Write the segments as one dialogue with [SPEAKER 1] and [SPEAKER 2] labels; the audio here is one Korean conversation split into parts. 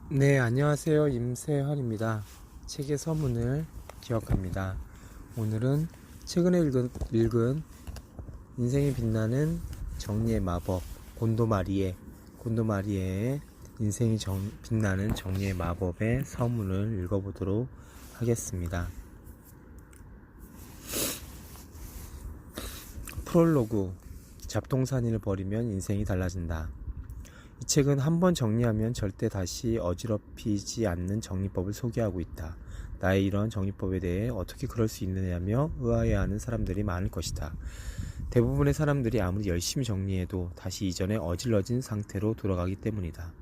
[SPEAKER 1] 네, 안녕하세요. 임세환입니다. 책의 서문을 기억합니다. 오늘은 최근에 읽은 인생이 빛나는 정리의 마법, 곤도마리에의 인생이 빛나는 정리의 마법의 서문을 읽어보도록 하겠습니다. 프롤로그, 잡동사니를 버리면 인생이 달라진다. 이 책은 한번 정리하면 절대 다시 어지럽히지 않는 정리법을 소개하고 있다. 나의 이런 정리법에 대해 어떻게 그럴 수 있느냐며 의아해하는 사람들이 많을 것이다. 대부분의 사람들이 아무리 열심히 정리해도 다시 이전에 어질러진 상태로 돌아가기 때문이다.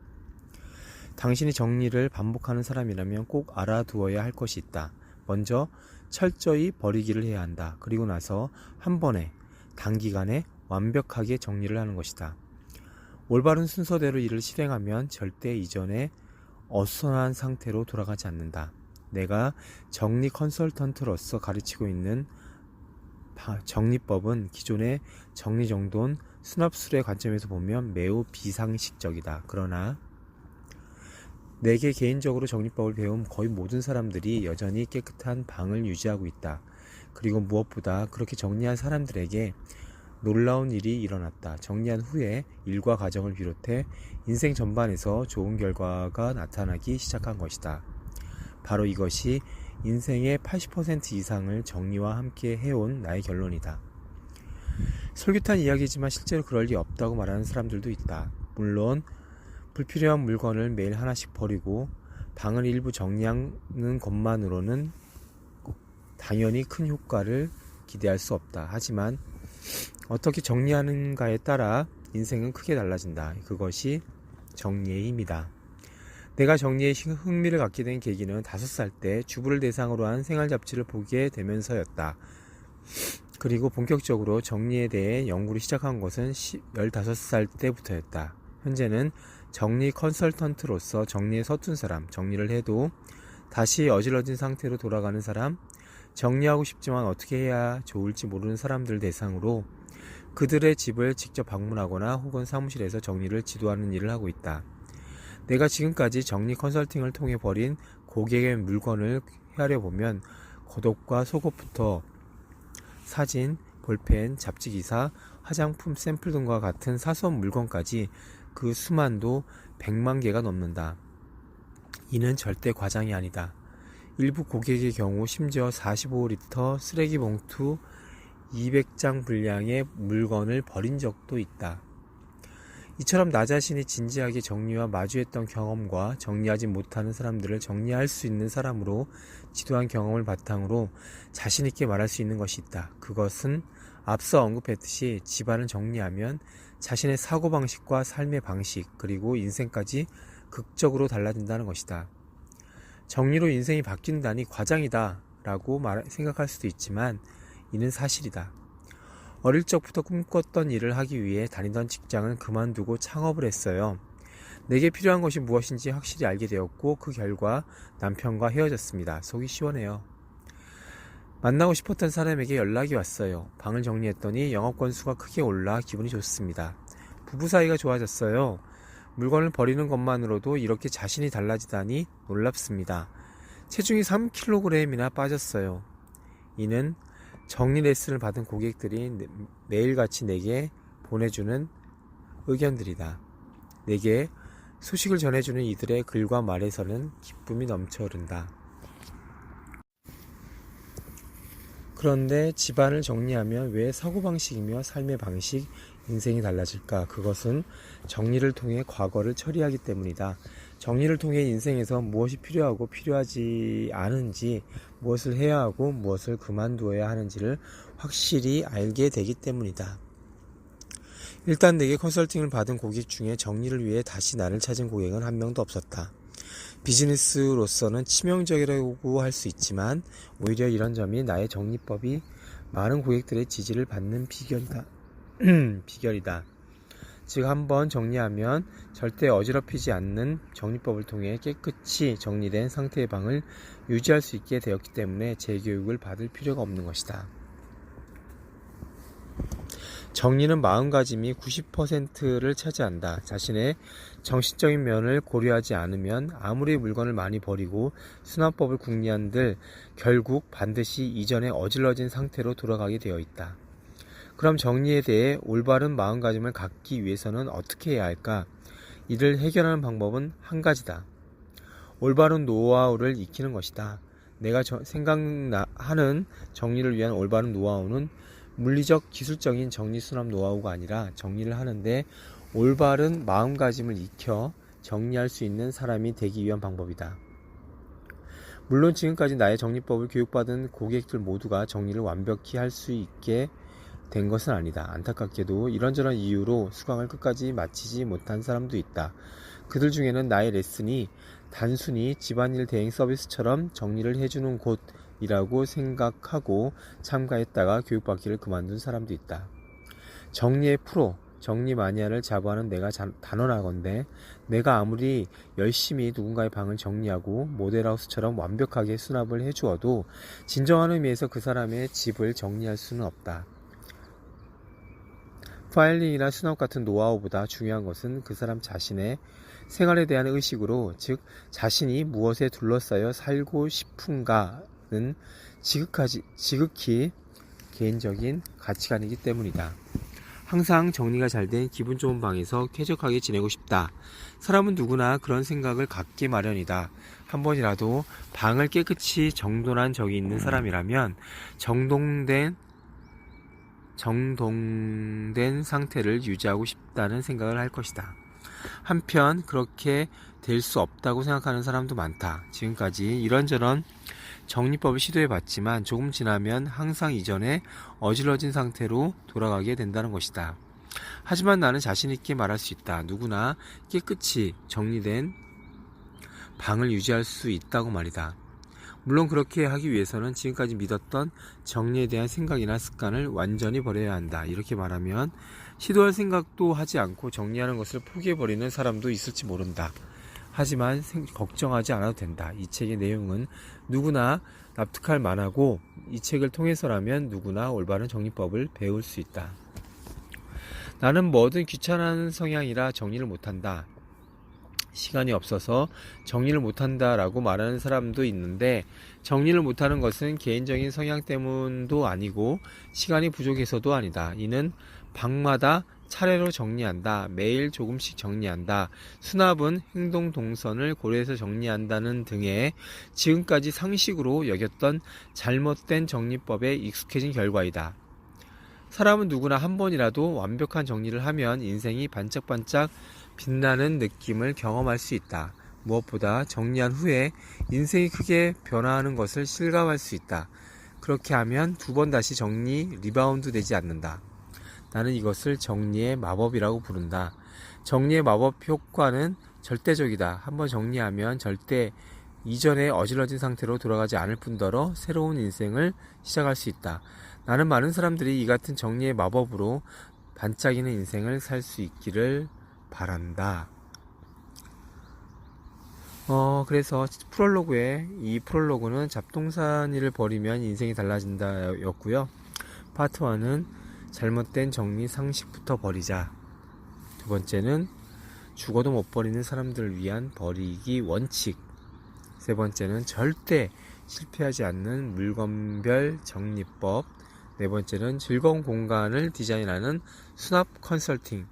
[SPEAKER 1] 당신이 정리를 반복하는 사람이라면 꼭 알아두어야 할 것이 있다. 먼저 철저히 버리기를 해야 한다. 그리고 나서 한 번에 단기간에 완벽하게 정리를 하는 것이다. 올바른 순서대로 일을 실행하면 절대 이전에 어수선한 상태로 돌아가지 않는다. 내가 정리 컨설턴트로서 가르치고 있는 정리법은 기존의 정리정돈, 수납술의 관점에서 보면 매우 비상식적이다. 그러나 내게 개인적으로 정리법을 배운 거의 모든 사람들이 여전히 깨끗한 방을 유지하고 있다. 그리고 무엇보다 그렇게 정리한 사람들에게 놀라운 일이 일어났다. 정리한 후에 일과 가정을 비롯해 인생 전반에서 좋은 결과가 나타나기 시작한 것이다. 바로 이것이 인생의 80% 이상을 정리와 함께 해온 나의 결론이다. 솔깃한 이야기지만 실제로 그럴 리 없다고 말하는 사람들도 있다. 물론 불필요한 물건을 매일 하나씩 버리고 방을 일부 정리하는 것만으로는 당연히 큰 효과를 기대할 수 없다. 하지만 어떻게 정리하는가에 따라 인생은 크게 달라진다. 그것이 정리의 힘이다. 내가 정리에 흥미를 갖게 된 계기는 5살 때 주부를 대상으로 한 생활 잡지를 보게 되면서였다. 그리고 본격적으로 정리에 대해 연구를 시작한 것은 15살 때부터였다. 현재는 정리 컨설턴트로서 정리에 서툰 사람, 정리를 해도 다시 어질러진 상태로 돌아가는 사람, 정리하고 싶지만 어떻게 해야 좋을지 모르는 사람들 대상으로 그들의 집을 직접 방문하거나 혹은 사무실에서 정리를 지도하는 일을 하고 있다. 내가 지금까지 정리 컨설팅을 통해 버린 고객의 물건을 헤아려보면 겉옷과 속옷부터 사진, 볼펜, 잡지기사, 화장품 샘플 등과 같은 사소한 물건까지 그 수만도 100만 개가 넘는다. 이는 절대 과장이 아니다. 일부 고객의 경우 심지어 45리터 쓰레기 봉투 200장 분량의 물건을 버린 적도 있다. 이처럼 나 자신이 진지하게 정리와 마주했던 경험과 정리하지 못하는 사람들을 정리할 수 있는 사람으로 지도한 경험을 바탕으로 자신있게 말할 수 있는 것이 있다. 그것은 앞서 언급했듯이 집안을 정리하면 자신의 사고방식과 삶의 방식 그리고 인생까지 극적으로 달라진다는 것이다. 정리로 인생이 바뀐다니 과장이다 라고 생각할 수도 있지만 이는 사실이다. 어릴 적부터 꿈꿨던 일을 하기 위해 다니던 직장은 그만두고 창업을 했어요. 내게 필요한 것이 무엇인지 확실히 알게 되었고 그 결과 남편과 헤어졌습니다. 속이 시원해요. 만나고 싶었던 사람에게 연락이 왔어요. 방을 정리했더니 영업 건수가 크게 올라 기분이 좋습니다. 부부 사이가 좋아졌어요. 물건을 버리는 것만으로도 이렇게 자신이 달라지다니 놀랍습니다. 체중이 3kg이나 빠졌어요. 이는 정리 레슨을 받은 고객들이 매일같이 내게 보내주는 의견들이다. 내게 소식을 전해주는 이들의 글과 말에서는 기쁨이 넘쳐 흐른다. 그런데 집안을 정리하면 왜 사고방식이며 삶의 방식, 인생이 달라질까? 그것은 정리를 통해 과거를 처리하기 때문이다. 정리를 통해 인생에서 무엇이 필요하고 필요하지 않은지, 무엇을 해야 하고 무엇을 그만두어야 하는지를 확실히 알게 되기 때문이다. 일단 내게 컨설팅을 받은 고객 중에 정리를 위해 다시 나를 찾은 고객은 한 명도 없었다. 비즈니스로서는 치명적이라고 할 수 있지만 오히려 이런 점이 나의 정리법이 많은 고객들의 지지를 받는 비결이다. 즉 한번 정리하면 절대 어지럽히지 않는 정리법을 통해 깨끗이 정리된 상태의 방을 유지할 수 있게 되었기 때문에 재교육을 받을 필요가 없는 것이다. 정리는 마음가짐이 90%를 차지한다. 자신의 정신적인 면을 고려하지 않으면 아무리 물건을 많이 버리고 수납법을 궁리한들 결국 반드시 이전에 어질러진 상태로 돌아가게 되어 있다. 그럼 정리에 대해 올바른 마음가짐을 갖기 위해서는 어떻게 해야 할까? 이를 해결하는 방법은 한 가지다. 올바른 노하우를 익히는 것이다. 내가 생각하는 정리를 위한 올바른 노하우는 물리적 기술적인 정리 수납 노하우가 아니라 정리를 하는데 올바른 마음가짐을 익혀 정리할 수 있는 사람이 되기 위한 방법이다. 물론 지금까지 나의 정리법을 교육받은 고객들 모두가 정리를 완벽히 할 수 있게 된 것은 아니다. 안타깝게도 이런저런 이유로 수강을 끝까지 마치지 못한 사람도 있다. 그들 중에는 나의 레슨이 단순히 집안일 대행 서비스처럼 정리를 해주는 곳이라고 생각하고 참가했다가 교육받기를 그만둔 사람도 있다. 정리의 프로, 정리 마니아를 자부하는 내가 단언하건대 내가 아무리 열심히 누군가의 방을 정리하고 모델하우스처럼 완벽하게 수납을 해주어도 진정한 의미에서 그 사람의 집을 정리할 수는 없다. 파일링이나 수납 같은 노하우보다 중요한 것은 그 사람 자신의 생활에 대한 의식으로, 즉 자신이 무엇에 둘러싸여 살고 싶은가는 지극히 개인적인 가치관이기 때문이다. 항상 정리가 잘 된 기분 좋은 방에서 쾌적하게 지내고 싶다. 사람은 누구나 그런 생각을 갖기 마련이다. 한 번이라도 방을 깨끗이 정돈한 적이 있는 사람이라면 정돈된 상태를 유지하고 싶다는 생각을 할 것이다. 한편 그렇게 될 수 없다고 생각하는 사람도 많다. 지금까지 이런저런 정리법을 시도해봤지만 조금 지나면 항상 이전에 어질러진 상태로 돌아가게 된다는 것이다. 하지만 나는 자신있게 말할 수 있다. 누구나 깨끗이 정리된 방을 유지할 수 있다고 말이다. 물론 그렇게 하기 위해서는 지금까지 믿었던 정리에 대한 생각이나 습관을 완전히 버려야 한다. 이렇게 말하면 시도할 생각도 하지 않고 정리하는 것을 포기해버리는 사람도 있을지 모른다. 하지만 걱정하지 않아도 된다. 이 책의 내용은 누구나 납득할 만하고 이 책을 통해서라면 누구나 올바른 정리법을 배울 수 있다. 나는 뭐든 귀찮아하는 성향이라 정리를 못한다. 시간이 없어서 정리를 못한다 라고 말하는 사람도 있는데 정리를 못하는 것은 개인적인 성향 때문도 아니고 시간이 부족해서도 아니다. 이는 방마다 차례로 정리한다. 매일 조금씩 정리한다. 수납은 행동 동선을 고려해서 정리한다는 등의 지금까지 상식으로 여겼던 잘못된 정리법에 익숙해진 결과이다. 사람은 누구나 한 번이라도 완벽한 정리를 하면 인생이 반짝반짝 빛나는 느낌을 경험할 수 있다. 무엇보다 정리한 후에 인생이 크게 변화하는 것을 실감할 수 있다. 그렇게 하면 두 번 다시 정리 리바운드 되지 않는다. 나는 이것을 정리의 마법이라고 부른다. 정리의 마법 효과는 절대적이다. 한번 정리하면 절대 이전에 어질러진 상태로 돌아가지 않을 뿐더러 새로운 인생을 시작할 수 있다. 나는 많은 사람들이 이 같은 정리의 마법으로 반짝이는 인생을 살 수 있기를 바란다. 그래서 이 프롤로그는 잡동사니를 버리면 인생이 달라진다 였고요. 파트 1은 잘못된 정리 상식부터 버리자. 두 번째는 죽어도 못 버리는 사람들을 위한 버리기 원칙. 세 번째는 절대 실패하지 않는 물건별 정리법. 네 번째는 즐거운 공간을 디자인하는 수납 컨설팅.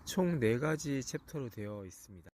[SPEAKER 1] 총 4가지 챕터로 되어 있습니다.